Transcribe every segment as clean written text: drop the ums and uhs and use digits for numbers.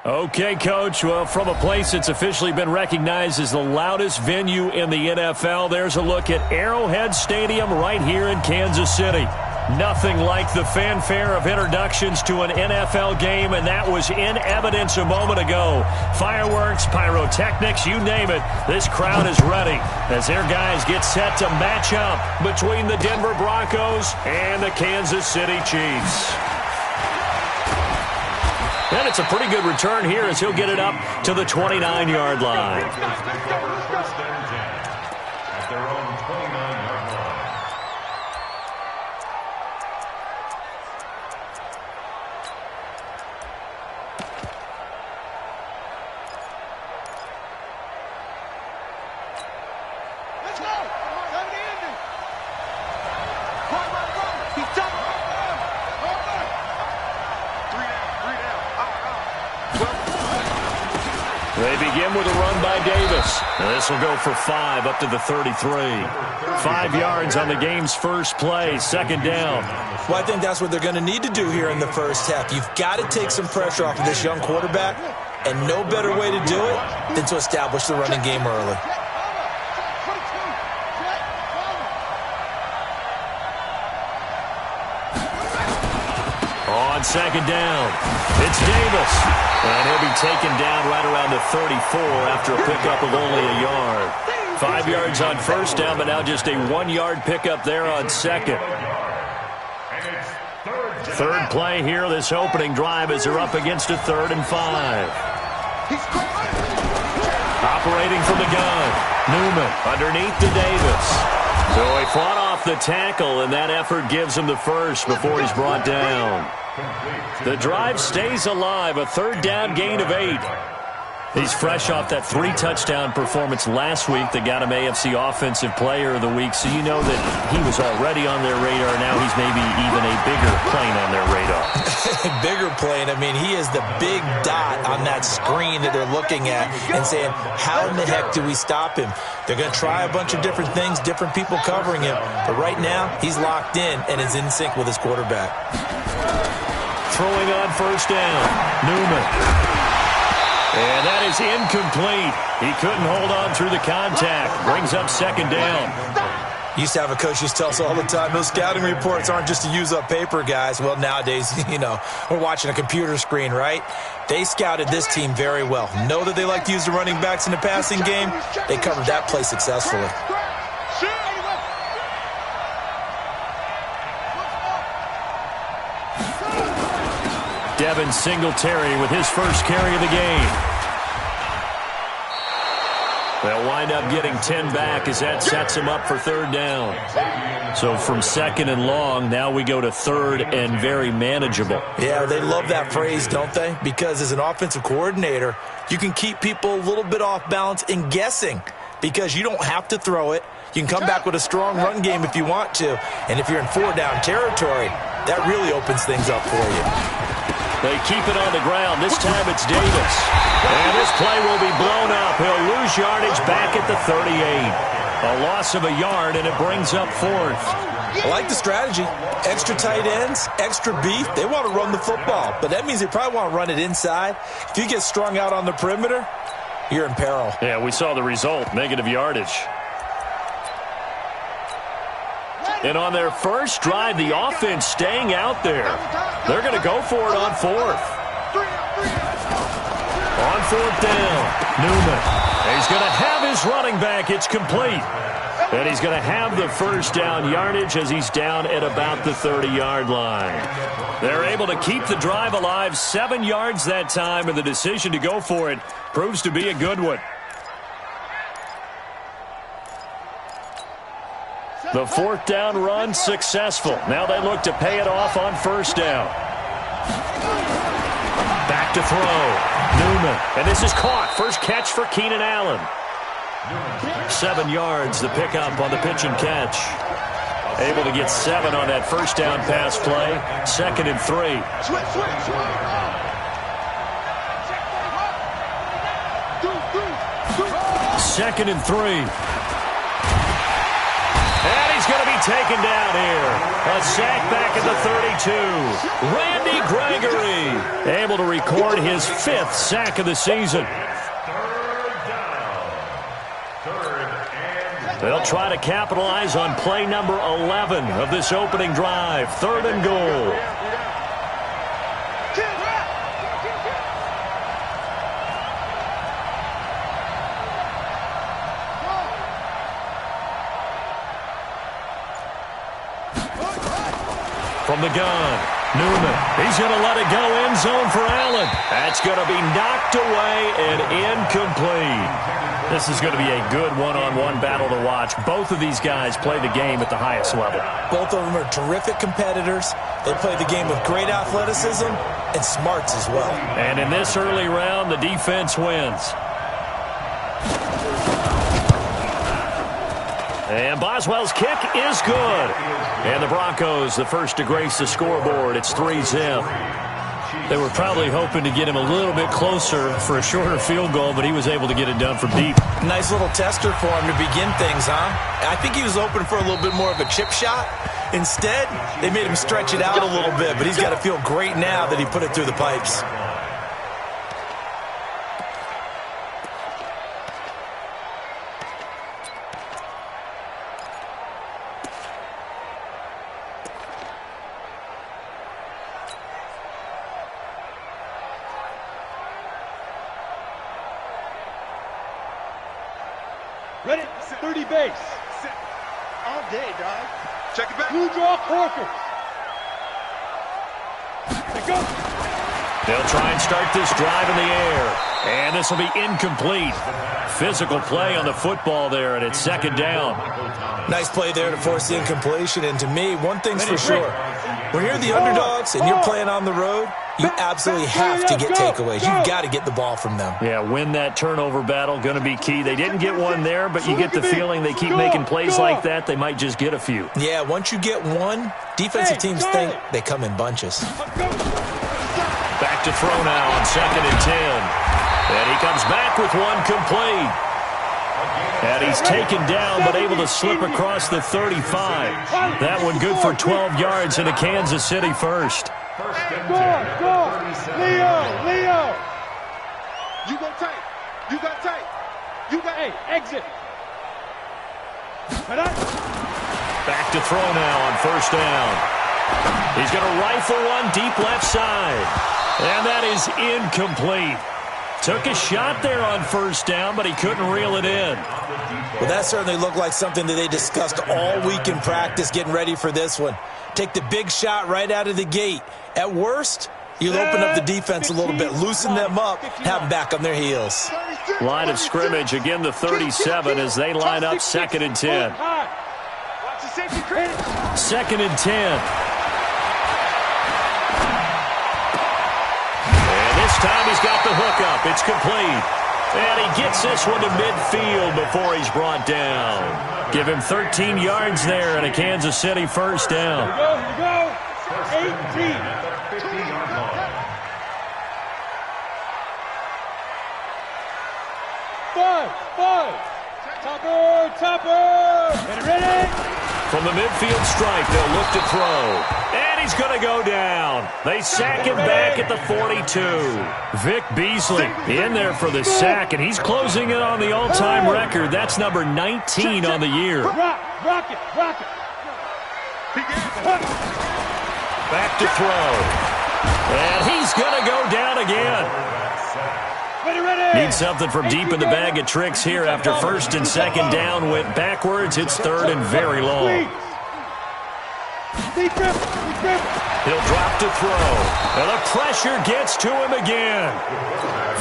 Okay, Coach. Well, from a place that's officially been recognized as the loudest venue in the NFL, there's a look at Arrowhead Stadium right here in Kansas City. Nothing like the fanfare of introductions to an NFL game, and that was in evidence a moment ago. Fireworks, pyrotechnics, you name it. This crowd is ready as their guys get set to match up between the Denver Broncos and the Kansas City Chiefs. And it's a pretty good return here as he'll get it up to the 29-yard line. At their own 29-yard line. Let's go! Come to Andy! Run! He's done! They begin with a run by Davis. This will go for 5 up to the 33. 5 yards on the game's first play, second down. Well, I think that's what they're going to need to do here in the first half. You've got to take some pressure off of this young quarterback, and no better way to do it than to establish the running game early. On second down, it's Davis. And he'll be taken down right around the 34 after a pickup of only a yard. 5 yards on first down, but now just a 1-yard pickup there on second. Third play here, this opening drive as they're up against a 3rd and 5. Operating from the gun, Newman underneath to Davis. So he fought off the tackle, and that effort gives him the first before he's brought down. The drive stays alive, a 3rd down gain of 8. He's fresh off that 3-touchdown performance last week that got him AFC Offensive Player of the Week, so you know that he was already on their radar. Now he's maybe even a bigger plane on their radar. Bigger plane. I mean, he is the big dot on that screen that they're looking at and saying, how in the heck do we stop him? They're going to try a bunch of different things, different people covering him, but right now he's locked in and is in sync with his quarterback. Throwing on first down, Newman. And that is incomplete. He couldn't hold on through the contact. Brings up second down. Used to have a coach used to tell us all the time, those scouting reports aren't just to use up paper, guys. Well, nowadays, you know, we're watching a computer screen, right? They scouted this team very well. Know that they like to use the running backs in the passing game. They covered that play successfully. Devin Singletary with his first carry of the game. They'll wind up getting 10 back as that sets him up for 3rd down. So from 2nd and long, now we go to 3rd and very manageable. Yeah, they love that phrase, don't they? Because as an offensive coordinator, you can keep people a little bit off balance and guessing because you don't have to throw it. You can come back with a strong run game if you want to. And if you're in 4-down territory, that really opens things up for you. They keep it on the ground. This time it's Davis. And this play will be blown up. He'll lose yardage back at the 38. A loss of a yard, and it brings up 4th. I like the strategy. Extra tight ends, extra beef. They want to run the football, but that means they probably want to run it inside. If you get strung out on the perimeter, you're in peril. Yeah, we saw the result, negative yardage. And on their first drive, the offense staying out there. They're going to go for it on 4th. On 4th down, Newman. He's going to have his running back. It's complete. And he's going to have the first down yardage as he's down at about the 30-yard line. They're able to keep the drive alive, 7 yards that time, and the decision to go for it proves to be a good one. The 4th down run successful. Now they look to pay it off on first down. Back to throw. Newman. And this is caught. First catch for Keenan Allen. 7 yards, the pickup on the pitch and catch. Able to get 7 on that first down pass play. 2nd and 3. 2nd and 3. And he's going to be taken down here. A sack back at the 32. Randy Gregory. able to record his 5th sack of the season. They'll try to capitalize on play number 11 of this opening drive. 3rd and goal. From the gun, Newman. He's going to let it go end zone for Allen. That's going to be knocked away and incomplete. This is going to be a good one-on-one battle to watch. Both of these guys play the game at the highest level. Both of them are terrific competitors. They play the game with great athleticism and smarts as well. And in this early round, the defense wins. And Boswell's kick is good. And the Broncos, the first to grace the scoreboard. It's 3-zip. They were probably hoping to get him a little bit closer for a shorter field goal, but he was able to get it done from deep. Nice little tester for him to begin things, huh? I think he was hoping for a little bit more of a chip shot. Instead, they made him stretch it out a little bit, but he's got to feel great now that he put it through the pipes. Ready? 30 base. All day, dog. Check it back. Blue draw Corker. They go. They'll try and start this drive in the air. And this will be incomplete. Physical play on the football there, and it's 2nd down. Nice play there to force the incompletion. And to me, one thing's for sure. When you're the underdogs and you're playing on the road, you absolutely have to get takeaways. You've got to get the ball from them. Yeah, win that turnover battle, going to be key. They didn't get one there, but you get the feeling they keep making plays like that, they might just get a few. Yeah, once you get one, defensive teams think they come in bunches. Back to throw now on 2nd and 10. And he comes back with one complete. And he's taken down but able to slip across the 35. That one good for 12 yards into Kansas City first. Go. Leo. You go tight. You got tight. You got, hey, exit. Back to throw now on 1st down. He's going to rifle one deep left side. And that is incomplete. Took a shot there on 1st down, but he couldn't reel it in. Well, that certainly looked like something that they discussed all week in practice getting ready for this one. Take the big shot right out of the gate. At worst, you'll open up the defense a little bit, loosen them up, have them back on their heels. Line of scrimmage, again the 37 as they line up 2nd and 10. 2nd and 10. This time he's got the hook up. It's complete. And he gets this one to midfield before he's brought down. Give him 13 yards there and a Kansas City 1st down. Here we go. 18. Five. Topper. Ready? From the midfield stripe, they'll look to throw. And he's going to go down. They sack him back at the 42. Vic Beasley in there for the sack, and he's closing in on the all-time record. That's number 19 on the year. Rock it. Back to throw. And he's going to go down again. Ready. Need something from deep in the bag of tricks here after 1st and 2nd down. Went backwards. It's 3rd and very long. He'll drop to throw. And the pressure gets to him again.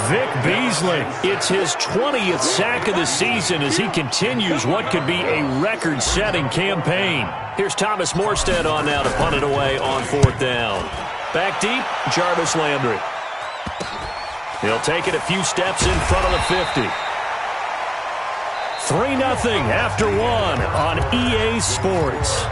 Vic Beasley. It's his 20th sack of the season as he continues what could be a record-setting campaign. Here's Thomas Morstead on now to punt it away on 4th down. Back deep, Jarvis Landry. He'll take it a few steps in front of the 50. 3-0 after 1 on EA Sports.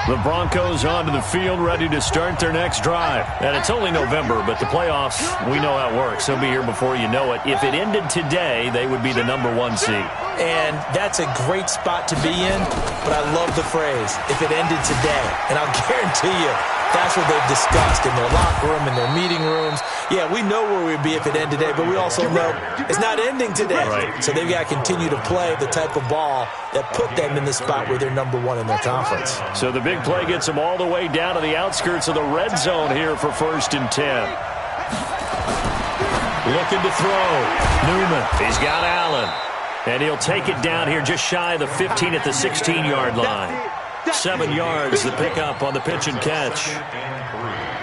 The Broncos onto the field, ready to start their next drive. And it's only November, but the playoffs, we know how it works. They'll be here before you know it. If it ended today, they would be the #1 seed. And that's a great spot to be in, but I love the phrase, if it ended today. And I'll guarantee you, that's what they've discussed in their locker room, in their meeting rooms. Yeah, we know where we'd be if it ended today, but we also know it's not ending today. Right. So they've got to continue to play the type of ball that put them in the spot where they're #1 in their conference. So the big play gets them all the way down to the outskirts of the red zone here for 1st and 10. Looking to throw. Newman. He's got Allen. And he'll take it down here just shy of the 15 at the 16-yard line. 7 yards, the pickup on the pitch and catch.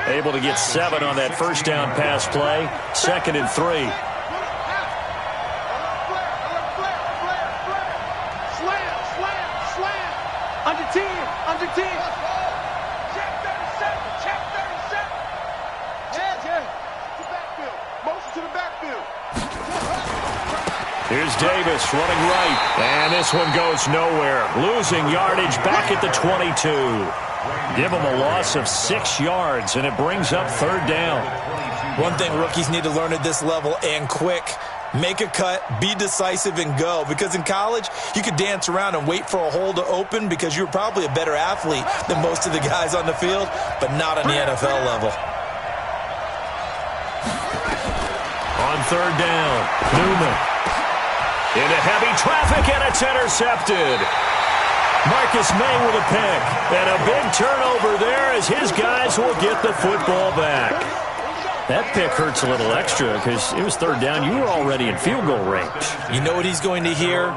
Able to get 7 on that first down pass play. 2nd and 3. Under 10. Check 37. Yeah. To the backfield. Motion to the backfield. Here's Davis running right. And this one goes nowhere. Losing yardage back at the 22. Give them a loss of 6 yards, and it brings up 3rd down. One thing rookies need to learn at this level, and quick, make a cut, be decisive, and go. Because in college, you could dance around and wait for a hole to open because you're probably a better athlete than most of the guys on the field, but not on the NFL level. On 3rd down, Newman. Into heavy traffic, and it's intercepted. Marcus May with a pick. And a big turnover there as his guys will get the football back. That pick hurts a little extra because it was 3rd down. You were already in field goal range. You know what he's going to hear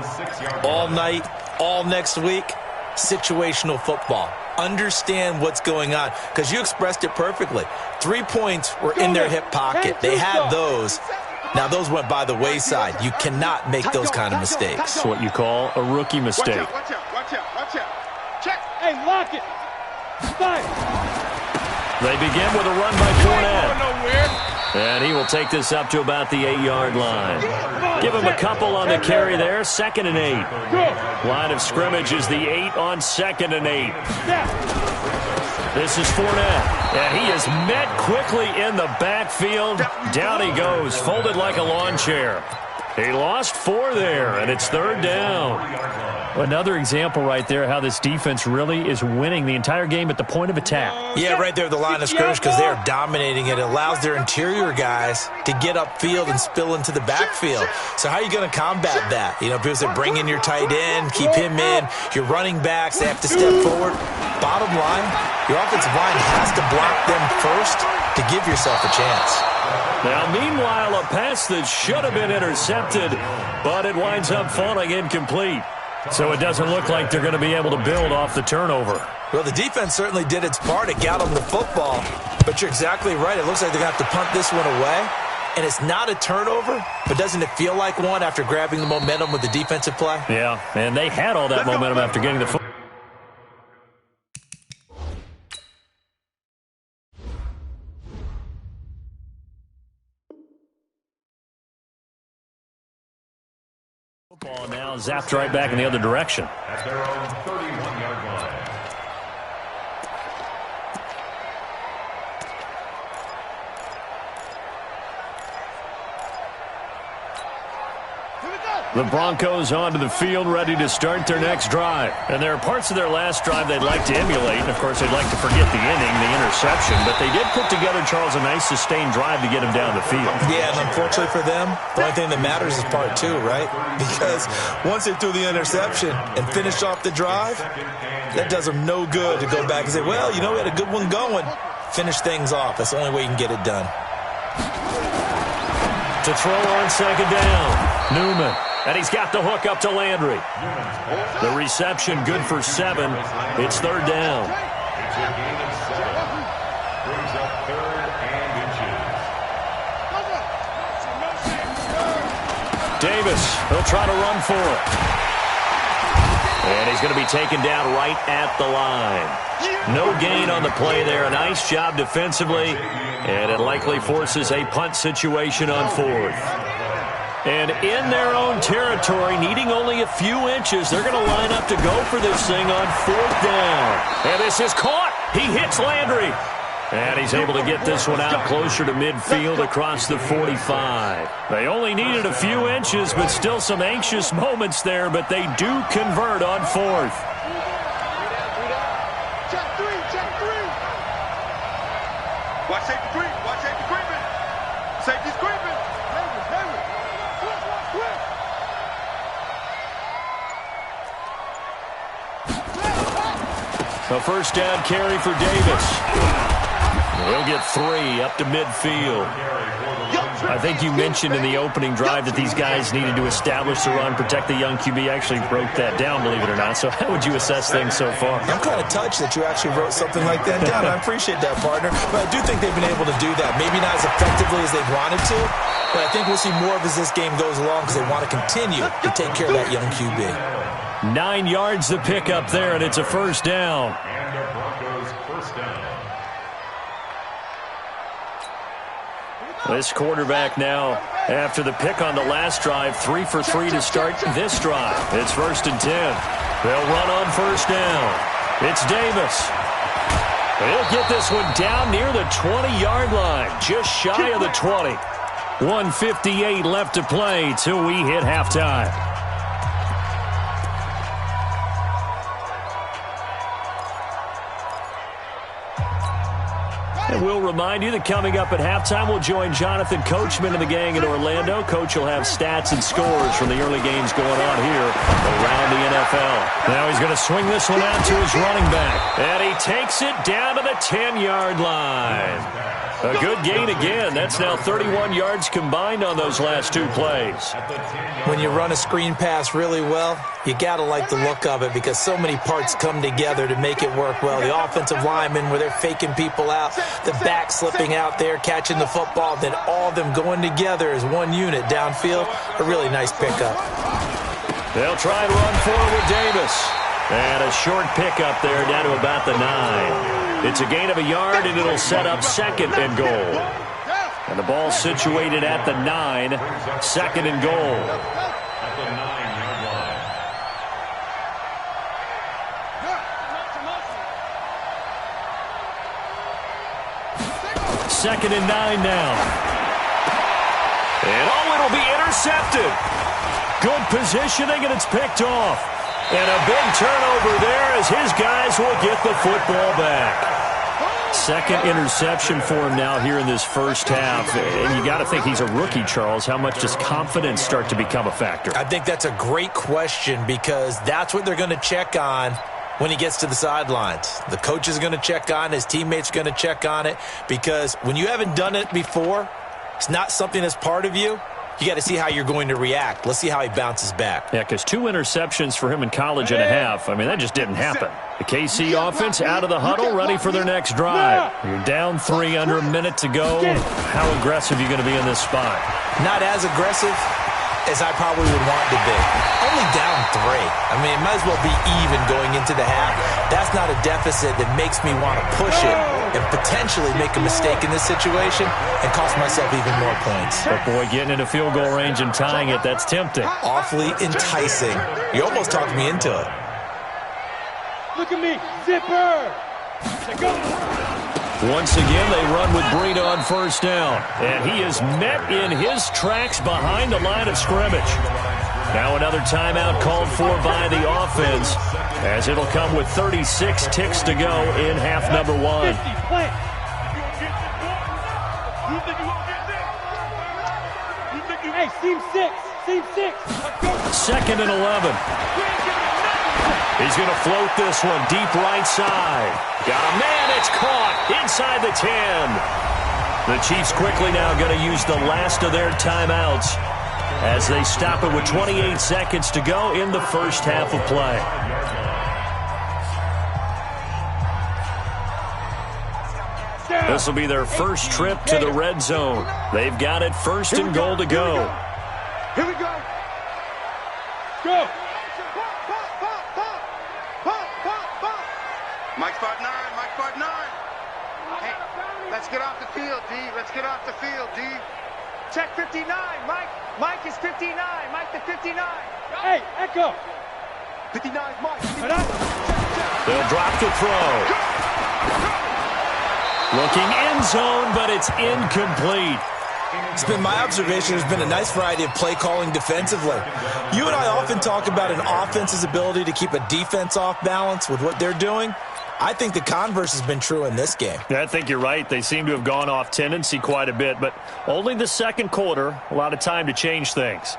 all night, all next week? Situational football. Understand what's going on because you expressed it perfectly. 3 points were in their hip pocket. They had those. Now, those went by the wayside. You cannot make those kind of mistakes. That's what you call a rookie mistake. Watch out. Check. Hey, lock it. Fire. They begin with a run by Fournette. And he will take this up to about the 8-yard line. Give him a couple on the carry there. 2nd and 8. Line of scrimmage is the 8 on 2nd and 8. This is Fournette. And he is met quickly in the backfield. Down he goes, folded like a lawn chair. He lost 4 there, and it's 3rd down. Another example right there how this defense really is winning the entire game at the point of attack. Yeah, right there at the line of scrimmage because they are dominating it. It allows their interior guys to get upfield and spill into the backfield. So how are you going to combat that? You know, people say bring in your tight end, keep him in. Your running backs, they have to step forward. Bottom line, your offensive line has to block them first to give yourself a chance. Now, meanwhile, a pass that should have been intercepted, but it winds up falling incomplete. So it doesn't look like they're going to be able to build off the turnover. Well, the defense certainly did its part. It got them the football. But you're exactly right. It looks like they're going to have to punt this one away. And it's not a turnover, but doesn't it feel like one after grabbing the momentum with the defensive play? Yeah, and they had all that momentum after getting the football. Football now zapped right back in the other direction. At their own 31-yard line. The Broncos onto the field, ready to start their next drive. And there are parts of their last drive they'd like to emulate. And, of course, they'd like to forget the inning, the interception. But they did put together, Charles, a nice sustained drive to get him down the field. Yeah, and unfortunately for them, the only thing that matters is part 2, right? Because once they threw the interception and finished off the drive, that does them no good to go back and say, well, you know, we had a good one going. Finish things off. That's the only way you can get it done. To throw on 2nd down, Newman. And he's got the hook up to Landry. The reception good for 7. It's 3rd down. It's a gain of 7. Brings up 3rd and inches. Davis, he'll try to run for it. And he's going to be taken down right at the line. No gain on the play there. A nice job defensively. And it likely forces a punt situation on 4th. And in their own territory, needing only a few inches, they're going to line up to go for this thing on 4th down. And this is caught. He hits Landry. And he's able to get this one out closer to midfield across the 45. They only needed a few inches, but still some anxious moments there, but they do convert on 4th. Check three. Watch safety creep. Watch safety creeping. Safety's creeping. A first down carry for Davis. He'll get 3 up to midfield. I think you mentioned in the opening drive that these guys needed to establish the run, protect the young QB. Actually broke that down, believe it or not. So how would you assess things so far? I'm kind of touched that you actually wrote something like that down. I appreciate that, partner. But I do think they've been able to do that. Maybe not as effectively as they wanted to, but I think we'll see more of as this game goes along because they want to continue to take care of that young QB. 9 yards to pick up there, and it's a first down. And the Broncos first down. This quarterback now, after the pick on the last drive, 3 for 3 to start this drive. It's 1st and 10. They'll run on first down. It's Davis. He'll get this one down near the 20-yard line, just shy of the 20. 1:58 left to play till we hit halftime. And we'll remind you that coming up at halftime, we'll join Jonathan Coachman and the gang in Orlando. Coach will have stats and scores from the early games going on here around the NFL. Now he's going to swing this one out to his running back. And he takes it down to the 10-yard line. A good gain again. That's now 31 yards combined on those last 2 plays. When you run a screen pass really well, you got to like the look of it because so many parts come together to make it work well. The offensive linemen where they're faking people out, the back slipping out there, catching the football, then all of them going together as one unit downfield. A really nice pickup. They'll try and run forward with Davis. And a short pickup there down to about the 9. It's a gain of a yard, and it'll set up 2nd and goal. And the ball situated at the 9, 2nd and goal. At the 9-yard line. 2nd and 9 now. And it'll be intercepted. Good positioning, and it's picked off. And a big turnover there as his guys will get the football back. 2nd interception for him now here in this first half. And you got to think he's a rookie, Charles. How much does confidence start to become a factor? I think that's a great question because that's what they're going to check on when he gets to the sidelines. The coach is going to check on it. His teammates are going to check on it because when you haven't done it before, it's not something that's part of you. You got to see how you're going to react. Let's see how he bounces back. Yeah, because 2 interceptions for him in college and a half. I mean, that just didn't happen. The KC offense out of the huddle, ready for their next drive. You're down 3 under a minute to go. How aggressive are you going to be in this spot? Not as aggressive as I probably would want to be. Only down 3. I mean, it might as well be even going into the half. That's not a deficit that makes me want to push it and potentially make a mistake in this situation and cost myself even more points. But, boy, getting into field goal range and tying it, that's tempting. Awfully enticing. You almost talked me into it. Look at me. Zipper. Go. Once again, they run with Breida on first down. And he is met in his tracks behind the line of scrimmage. Now another timeout called for by the offense, as it'll come with 36 ticks to go in half number 1. Hey, seam 6. Seam 6. 2nd and 11. He's going to float this one deep right side. Got a man. It's caught inside the 10. The Chiefs quickly now going to use the last of their timeouts as they stop it with 28 seconds to go in the first half of play. This will be their first trip to the red zone. They've got it 1st and goal to go. Here we go. Go. Mike spot 9. Mike spot 9. Hey, let's get off the field, D. Let's get off the field, D. check 59. Mike is 59. Mike the 59. Hey, Echo. 59 Mike. They'll drop the throw. Looking end zone, but it's incomplete. It's been my observation there's been a nice variety of play calling defensively. You and I often talk about an offense's ability to keep a defense off balance with what they're doing. I think the converse has been true in this game. I think you're right. They seem to have gone off tendency quite a bit, but only the second quarter, a lot of time to change things.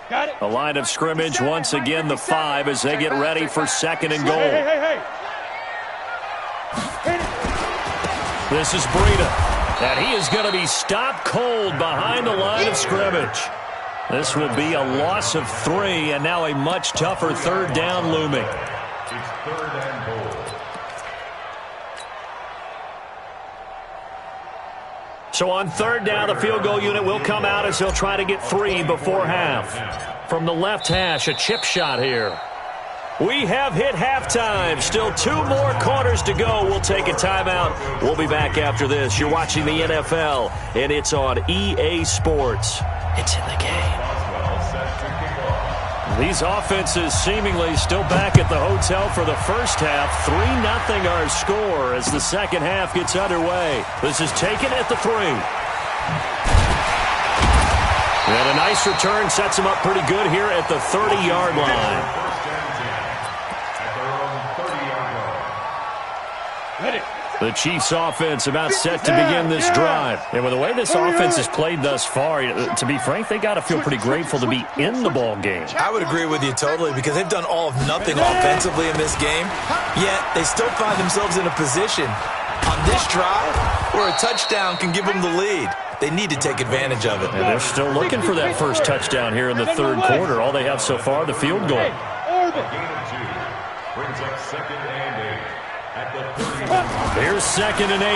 Got it. A line of scrimmage, once again the 5 as they get ready for second and goal. Hey. Hit it. This is Breida. And he is going to be stopped cold behind the line of scrimmage. This will be a loss of 3, and now a much tougher third down looming. It's third and goal. So on third down, the field goal unit will come out as they'll try to get 3 before half. From the left hash, a chip shot here. We have hit halftime. Still 2 more quarters to go. We'll take a timeout. We'll be back after this. You're watching the NFL, and it's on EA Sports. It's in the game. These offenses seemingly still back at the hotel for the first half. 3-0 our score as the second half gets underway. This is taken at the 3. And a nice return sets him up pretty good here at the 30-yard line. The Chiefs offense about set to begin this drive. And with the way this offense has played thus far, to be frank, they got to feel pretty grateful to be in the ball game. I would agree with you totally because they've done all of nothing offensively in this game, yet they still find themselves in a position on this drive where a touchdown can give them the lead. They need to take advantage of it. And they're still looking for that first touchdown here in the third quarter. All they have so far, the field goal. A gain of 2 brings up second and 8 at the 30. Here's second and 8.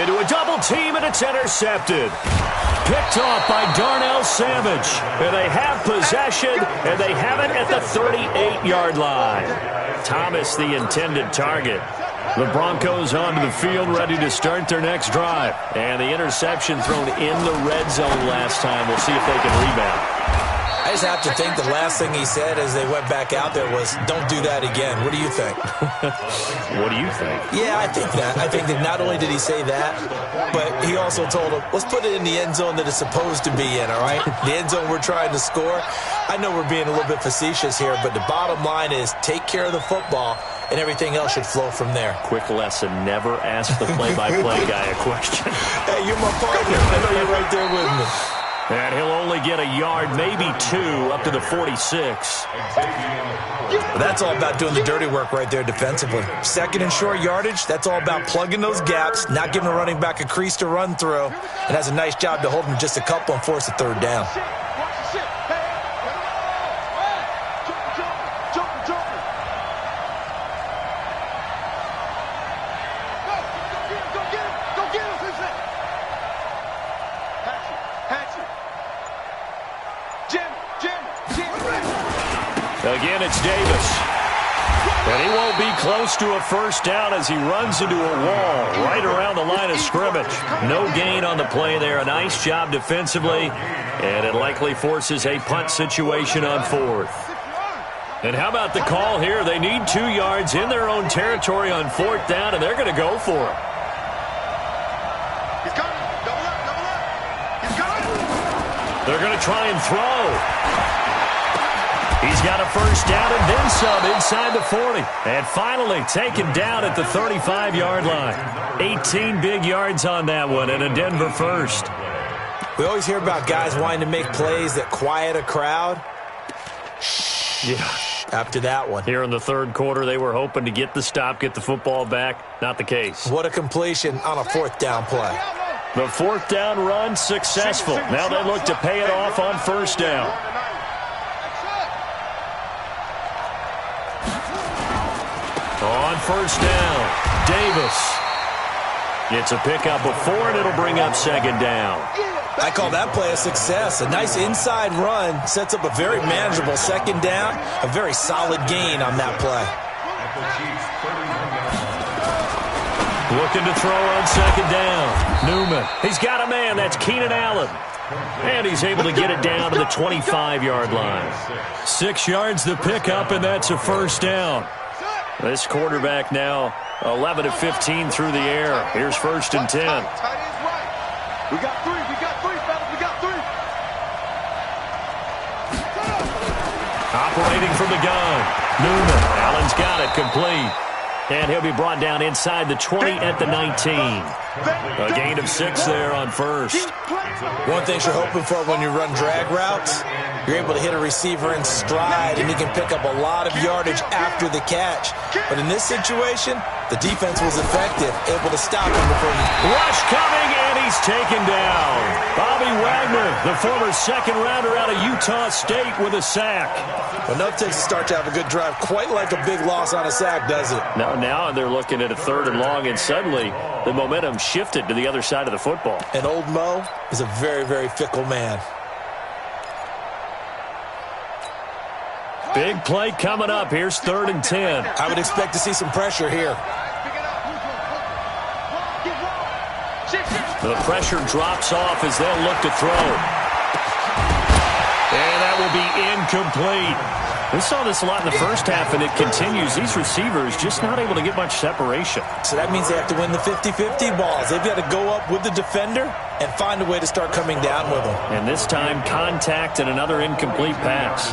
Into a double team, and it's intercepted. Picked off by Darnell Savage. And they have possession, and they have it at the 38-yard line. Thomas, the intended target. The Broncos onto the field, ready to start their next drive. And the interception thrown in the red zone last time. We'll see if they can rebound. I just have to think the last thing he said as they went back out there was, don't do that again. What do you think? What do you think? Yeah, I think that. I think that not only did he say that, but he also told them, let's put it in the end zone that it's supposed to be in, all right? The end zone we're trying to score. I know we're being a little bit facetious here, but the bottom line is take care of the football, and everything else should flow from there. Quick lesson, never ask the play-by-play guy a question. Hey, you're my partner. I know you're right there with me. And he'll only get a yard, maybe 2, up to the 46. That's all about doing the dirty work right there defensively. Second and short yardage, that's all about plugging those gaps, not giving a running back a crease to run through, and has a nice job to hold him just a couple and force a third down. Again, it's Davis. And he won't be close to a first down as he runs into a wall right around the line of scrimmage. No gain on the play there. A nice job defensively. And it likely forces a punt situation on 4th. And how about the call here? They need 2 yards in their own territory on 4th down, and they're going to go for it. He's coming. Double up. He's coming. They're going to try and throw. He's got a first down and then some inside the 40. And finally taken down at the 35-yard line. 18 big yards on that one and a Denver first. We always hear about guys wanting to make plays that quiet a crowd. Yeah. After that one. Here in the third quarter, they were hoping to get the stop, get the football back. Not the case. What a completion on a 4th down play. The 4th down run successful. Now they look to pay it off on first down. On first down, Davis. It's a pickup of 4, and it'll bring up second down. I call that play a success. A nice inside run sets up a very manageable second down. A very solid gain on that play. Looking to throw on second down. Newman. He's got a man. That's Keenan Allen. And he's able to get it down to the 25-yard line. 6 yards the pickup, and that's a first down. This quarterback now 11 of 15 through the air. Here's 1st and 10. We got 3. We got 3, fellas. We got 3. Operating from the gun. Newman. Allen's got it complete. And he'll be brought down inside the 20 at the 19. A gain of 6 there on first. One thing you're hoping for when you run drag routes, you're able to hit a receiver in stride, and he can pick up a lot of yardage after the catch. But in this situation, the defense was effective, able to stop him before he... Rush coming, and he's taken down. Bobby Wagner, the former second-rounder out of Utah State, with a sack. Enough takes to start to have a good drive. Quite like a big loss on a sack, does it? Now they're looking at a 3rd and long, and suddenly the momentum shifted to the other side of the football. And old Mo is a very, very fickle man. Big play coming up. Here's 3rd and 10. I would expect to see some pressure here. The pressure drops off as they'll look to throw. And that will be incomplete. We saw this a lot in the first half, and it continues. These receivers just not able to get much separation. So that means they have to win the 50-50 balls. They've got to go up with the defender and find a way to start coming down with them. And this time, contact and another incomplete pass.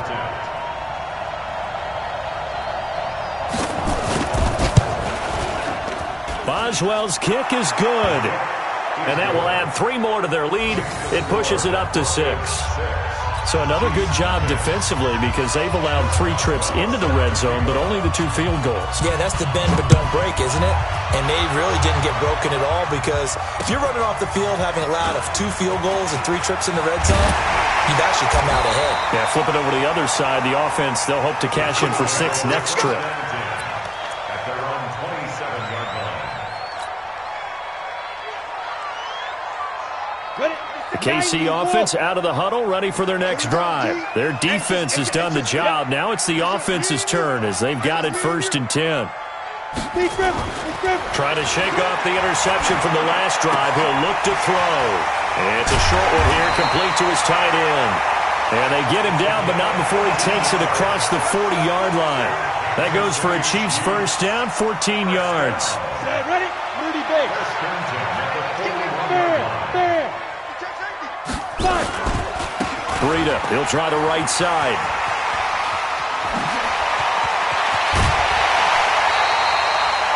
Boswell's kick is good. And that will add 3 more to their lead. It pushes it up to 6. So another good job defensively, because they've allowed 3 trips into the red zone, but only the 2 field goals. Yeah, that's the bend but don't break, isn't it? And they really didn't get broken at all, because if you're running off the field having allowed 2 field goals and 3 trips in the red zone, you've actually come out ahead. Yeah, flip it over to the other side. The offense, they'll hope to cash in for 6 next trip. The KC offense out of the huddle, ready for their next drive. Their defense has done the job. Now it's the offense's turn as they've got it 1st and 10. Trying to shake off the interception from the last drive. He'll look to throw. And it's a short one here, complete to his tight end. And they get him down, but not before he takes it across the 40-yard line. That goes for a Chiefs first down, 14 yards. Ready? Rudy Bates. Breida, he'll try the right side.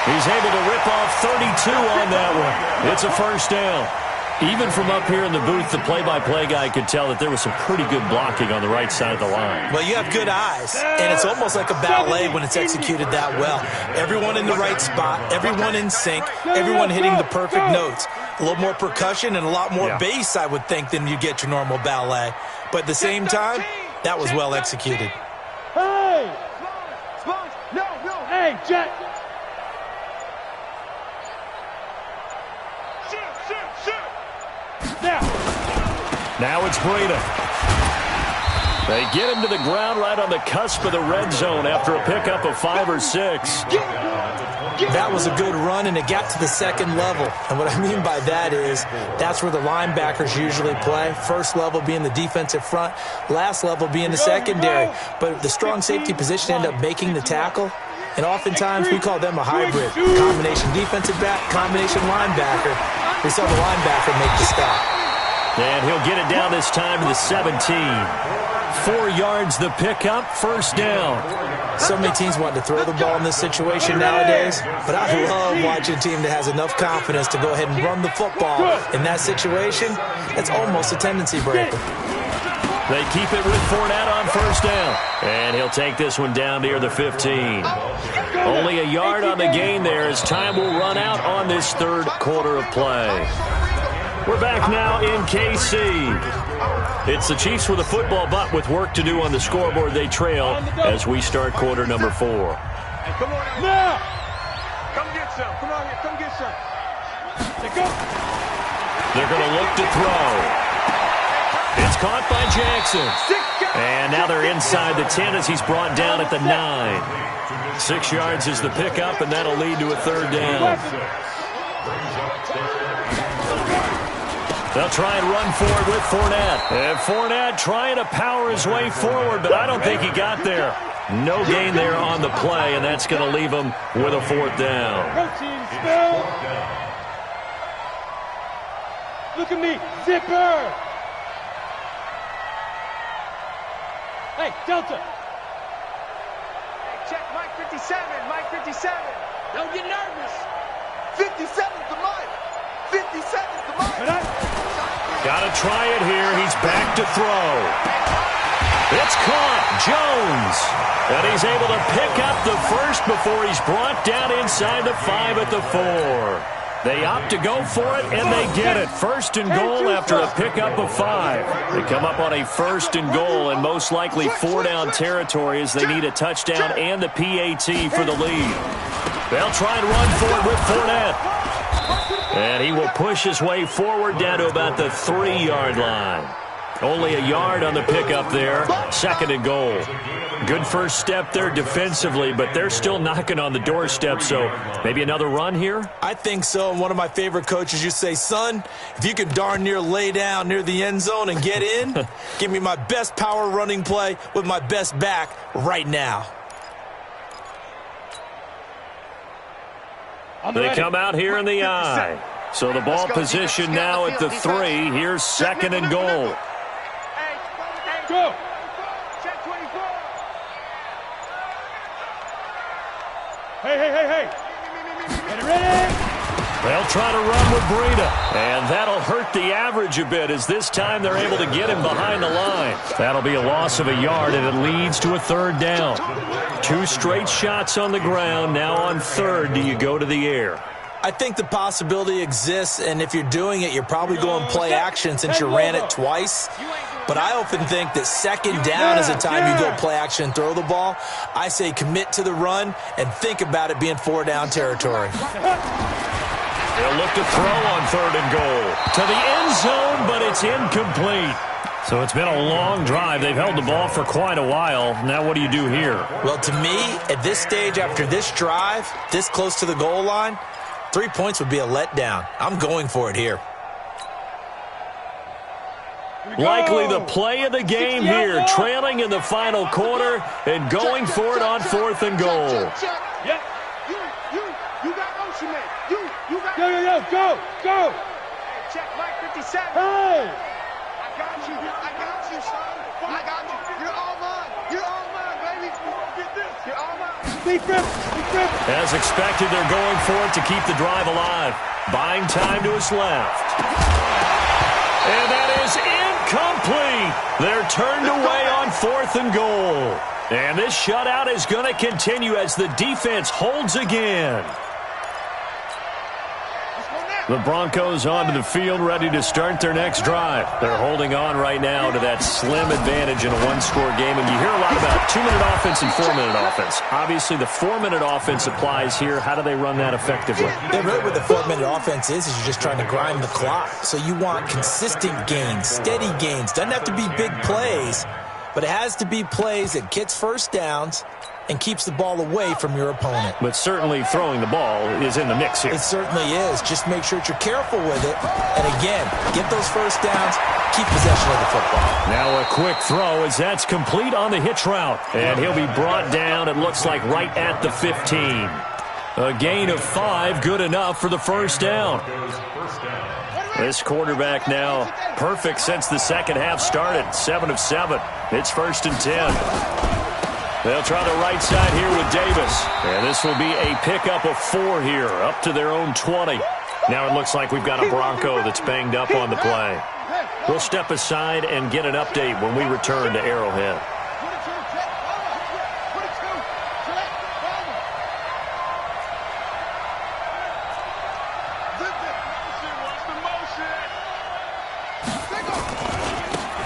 He's able to rip off 32 on that one. It's a first down. Even from up here in the booth, the play-by-play guy could tell that there was some pretty good blocking on the right side of the line. Well, you have good eyes, and it's almost like a ballet when it's executed that well. Everyone in the right spot, everyone in sync, everyone hitting the perfect notes. A little more percussion and a lot more bass, I would think, than you get your normal ballet. But at the same time, that was well executed. Hey! No! Hey, Jack! Now it's Breida. They get him to the ground right on the cusp of the red zone after a pickup of 5 or 6. That was a good run, and it got to the 2nd level. And what I mean by that is that's where the linebackers usually play. First level being the defensive front, last level being the secondary. But the strong safety position ended up making the tackle. And oftentimes we call them a hybrid. Combination defensive back, combination linebacker. We saw the linebacker make the stop. And he'll get it down this time to the 17. 4 yards the pickup, first down. So many teams want to throw the ball in this situation nowadays, but I love watching a team that has enough confidence to go ahead and run the football. In that situation, it's almost a tendency breaker. They keep it with Fournette on first down. And he'll take this one down near the 15. Only a yard on the gain there as time will run out on this 3rd quarter of play. We're back now in KC. It's the Chiefs with a football, but with work to do on the scoreboard. They trail as we start quarter number 4. Hey, come on now. Come get some. Come on here. Come get some. They're going to look to throw. It's caught by Jackson. And now they're inside the 10 as he's brought down at the 9. 6 yards is the pickup, and that'll lead to a third down. They'll try and run forward with Fournette. And Fournette trying to power his way forward, but I don't think he got there. No gain there on the play, and that's going to leave him with a fourth down. Look at me, zipper. Hey, Delta. Hey, check Mike 57, Mike 57. Don't get nervous. 57's the Mike. 57's the Mike. Got to try it here. He's back to throw. It's caught. Jones. And he's able to pick up the first before he's brought down inside the 5 at the 4. They opt to go for it, and they get it. First and goal after a pickup of 5. They come up on a first and goal, and most likely 4-down territory as they need a touchdown and the PAT for the lead. They'll try and run forward with Fournette. And he will push his way forward down to about the 3-yard line. Only a yard on the pickup there. Second and goal. Good first step there defensively, but they're still knocking on the doorstep, so maybe another run here? I think so. And one of my favorite coaches used to say, son, if you can darn near lay down near the end zone and get in, give me my best power running play with my best back right now. They come out here in the I. So the ball position now at the 3. Here's second and goal. Go. Check 24. Hey. Get ready. They'll try to run with Breida. And that'll hurt the average a bit as this time they're able to get him behind the line. That'll be a loss of a yard, and it leads to a third down. 2 straight shots on the ground. Now on third, do you go to the air? I think the possibility exists, and if you're doing it, you're probably going play action since you ran it twice. But I often think that second down is the time you go play action and throw the ball. I say commit to the run and think about it being 4-down territory. They'll look to throw on third and goal. To the end zone, but it's incomplete. So it's been a long drive. They've held the ball for quite a while. Now what do you do here? Well, to me, at this stage, after this drive, this close to the goal line, 3 points would be a letdown. I'm going for it here. Likely the play of the game here, trailing in the final quarter and going for it on fourth and goal. Yep. You got motion, man. You got. Go. Hey, check Mike 57. Hey. I got you, son. I got you. You're all mine, baby. You're all mine. Be grip. As expected, they're going for it to keep the drive alive. Buying time to his left. And that is incomplete. They're turned away on fourth and goal. And this shutout is going to continue as the defense holds again. The Broncos onto the field, ready to start their next drive. They're holding on right now to that slim advantage in a one-score game. And you hear a lot about 2-minute offense and 4-minute offense. Obviously, the 4-minute offense applies here. How do they run that effectively? Yeah, really what the 4-minute offense is you're just trying to grind the clock. So you want consistent gains, steady gains. Doesn't have to be big plays, but it has to be plays that gets first downs and keeps the ball away from your opponent. But certainly throwing the ball is in the mix here. It certainly is. Just make sure that you're careful with it. And again, get those first downs, keep possession of the football. Now a quick throw as that's complete on the hitch route. And he'll be brought down, it looks like, right at the 15. A gain of 5, good enough for the first down. This quarterback now perfect since the second half started. 7 of 7. It's first and 10. They'll try the right side here with Davis. And this will be a pickup of 4 here, up to their own 20. Now it looks like we've got a Bronco that's banged up on the play. We'll step aside and get an update when we return to Arrowhead.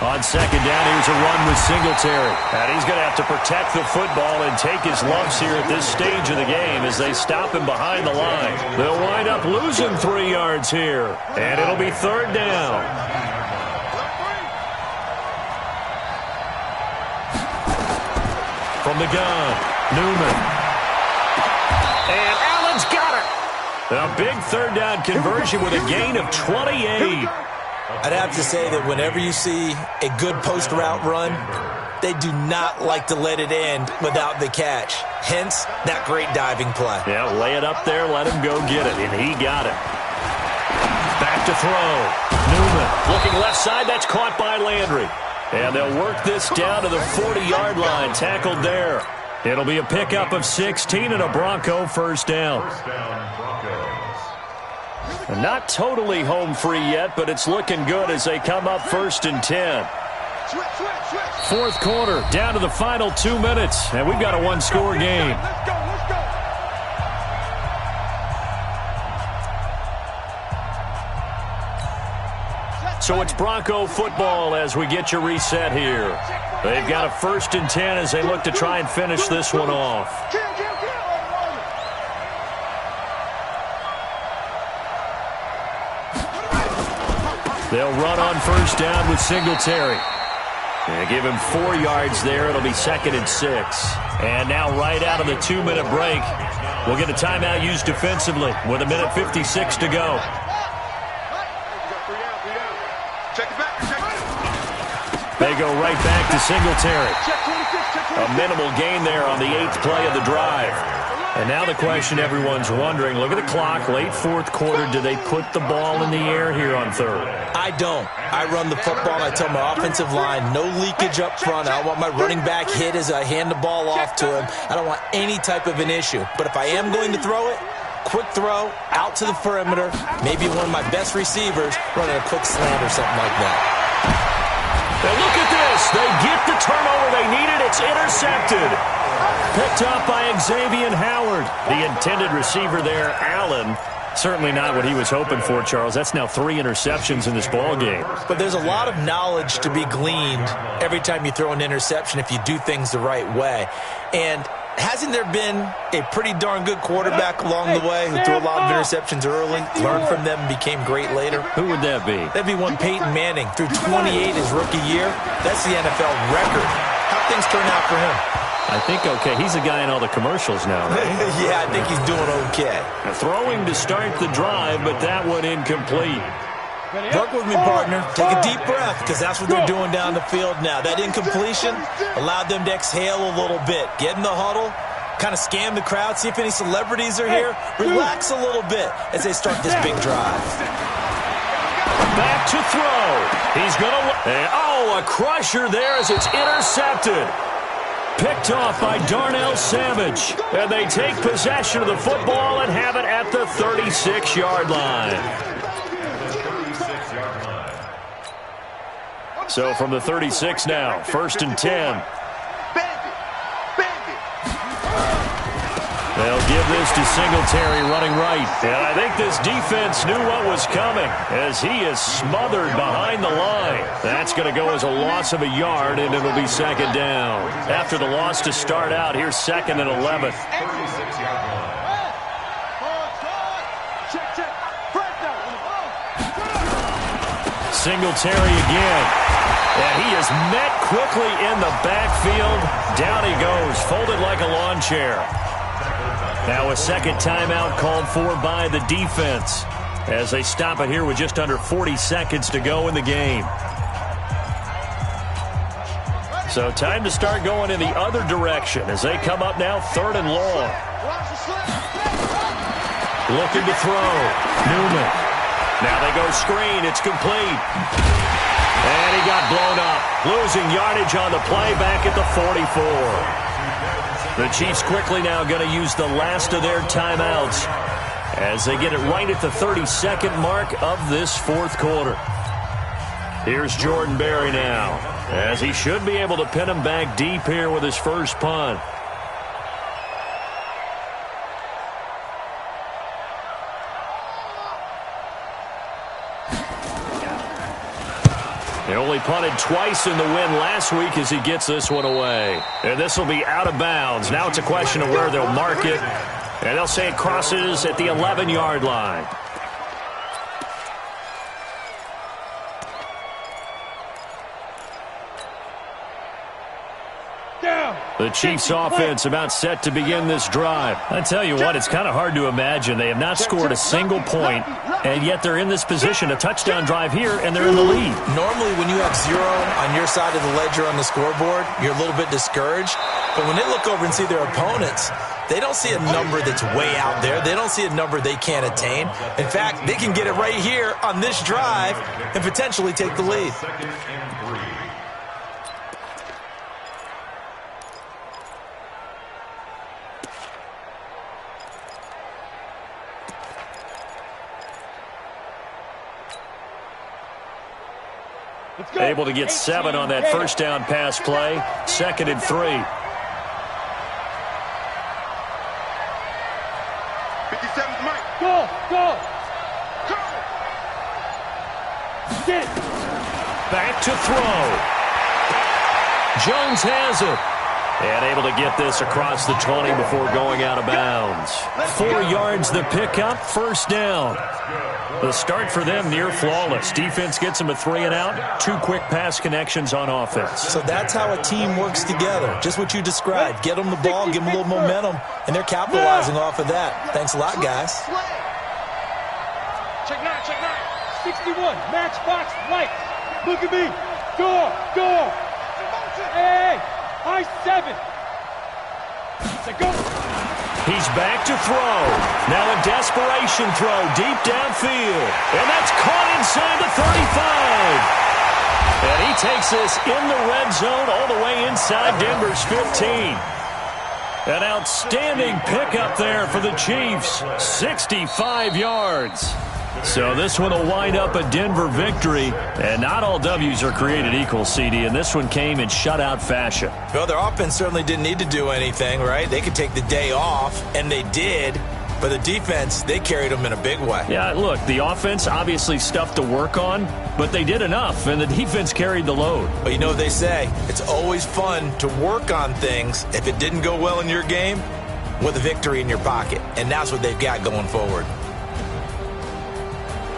On second down, here's a run with Singletary. And he's going to have to protect the football and take his lumps here at this stage of the game as they stop him behind the line. They'll wind up losing 3 yards here. And it'll be third down. From the gun, Newman. And Allen's got it. A big third down conversion with a gain of 28. I'd have to say that whenever you see a good post route run, they do not like to let it end without the catch. Hence, that great diving play. Yeah, lay it up there, let him go get it, and he got it. Back to throw. Newman looking left side. That's caught by Landry. And they'll work this down to the 40-yard line, tackled there. It'll be a pickup of 16 and a Bronco first down. Not totally home free yet, but it's looking good as they come up 1st and 10. Fourth quarter, down to the final 2 minutes, and we've got a one-score game. So it's Bronco football as we get you reset here. They've got a 1st and 10 as they look to try and finish this one off. They'll run on 1st down with Singletary. They give him 4 yards there. It'll be 2nd and 6. And now right out of the 2-minute break, we'll get a timeout used defensively with 1:56 to go. They go right back to Singletary. A minimal gain there on the 8th play of the drive. And now the question everyone's wondering, look at the clock, late 4th quarter, do they put the ball in the air here on 3rd? I don't. I run the football, and I tell my offensive line, no leakage up front. I don't want my running back hit as I hand the ball off to him. I don't want any type of an issue. But if I am going to throw it, quick throw, out to the perimeter, maybe one of my best receivers running a quick slant or something like that. Now look at this. They get the turnover they needed. It's intercepted. Picked up by Xavier Howard. The intended receiver there, Allen. Certainly not what he was hoping for, Charles. That's now 3 interceptions in this ball game. But there's a lot of knowledge to be gleaned every time you throw an interception if you do things the right way. And hasn't there been a pretty darn good quarterback along the way who threw a lot of interceptions early, learned from them, and became great later? Who would that be? That'd be one Peyton Manning. Threw 28 his rookie year. That's the NFL record. How'd things turn out for him? I think okay. He's a guy in all the commercials now, right? Yeah, I think he's doing okay. Throwing to start the drive, but that one incomplete. Work with me, partner. Take a deep breath, because that's what they're doing down the field now. That incompletion allowed them to exhale a little bit. Get in the huddle, kind of scan the crowd, see if any celebrities are here. Relax a little bit as they start this big drive. Back to throw. He's going to... Oh, a crusher there as it's intercepted. Picked off by Darnell Savage. And they take possession of the football and have it at the 36-yard line. So from the 36 now, 1st and 10. They'll give this to Singletary running right. And I think this defense knew what was coming as he is smothered behind the line. That's going to go as a loss of a yard, and it'll be 2nd down. After the loss to start out, here's 2nd and 11. Singletary again. And he is met quickly in the backfield. Down he goes, folded like a lawn chair. Now a 2nd timeout called for by the defense as they stop it here with just under 40 seconds to go in the game. So time to start going in the other direction as they come up now 3rd and long. Looking to throw. Newman. Now they go screen. It's complete. And he got blown up. Losing yardage on the play back at the 44. The Chiefs quickly now going to use the last of their timeouts as they get it right at the 32nd mark of this 4th quarter. Here's Jordan Berry now as he should be able to pin him back deep here with his first punt. He only punted twice in the win last week as he gets this one away. And this will be out of bounds. Now it's a question of where they'll mark it. And they'll say it crosses at the 11-yard line. The Chiefs offense about set to begin this drive. I tell you what, it's kind of hard to imagine. They have not scored a single point, and yet they're in this position, a touchdown drive here, and they're in the lead. Normally, when you have 0 on your side of the ledger on the scoreboard, you're a little bit discouraged. But when they look over and see their opponents, they don't see a number that's way out there. They don't see a number they can't attain. In fact, they can get it right here on this drive and potentially take the lead. Able to get 7 on that first down pass play. 2nd and 3. 57's Mike. Go! Get it! Back to throw. Jones has it. And able to get this across the 20 before going out of bounds. 4 yards the pickup, first down. The start for them near flawless. Defense gets them a 3 and out. 2 quick pass connections on offense. So that's how a team works together. Just what you described. Get them the ball, give them a little momentum, and they're capitalizing off of that. Thanks a lot, guys. Check 9. 61, matchbox, right. Look at me. Go. Hey, high 7. Go. He's back to throw. Now a desperation throw deep downfield. And that's caught inside the 35. And he takes this in the red zone all the way inside Denver's 15. An outstanding pickup there for the Chiefs. 65 yards. So this one will wind up a Denver victory. And not all W's are created equal, CD, and this one came in shutout fashion. Well, their offense certainly didn't need to do anything, right? They could take the day off, and they did. But the defense, they carried them in a big way. Yeah, look, the offense obviously stuff to work on, but they did enough, and the defense carried the load. But you know what they say, it's always fun to work on things if it didn't go well in your game with a victory in your pocket. And that's what they've got going forward.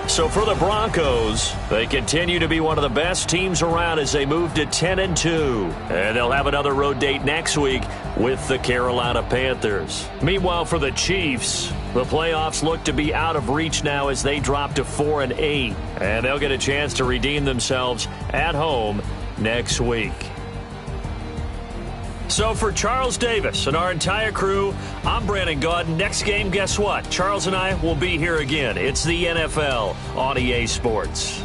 So for the Broncos, they continue to be one of the best teams around as they move to 10-2. And they'll have another road date next week with the Carolina Panthers. Meanwhile, for the Chiefs, the playoffs look to be out of reach now as they drop to 4-8. And they'll get a chance to redeem themselves at home next week. So for Charles Davis and our entire crew, I'm Brandon Gaudin. Next game, guess what? Charles and I will be here again. It's the NFL on EA Sports.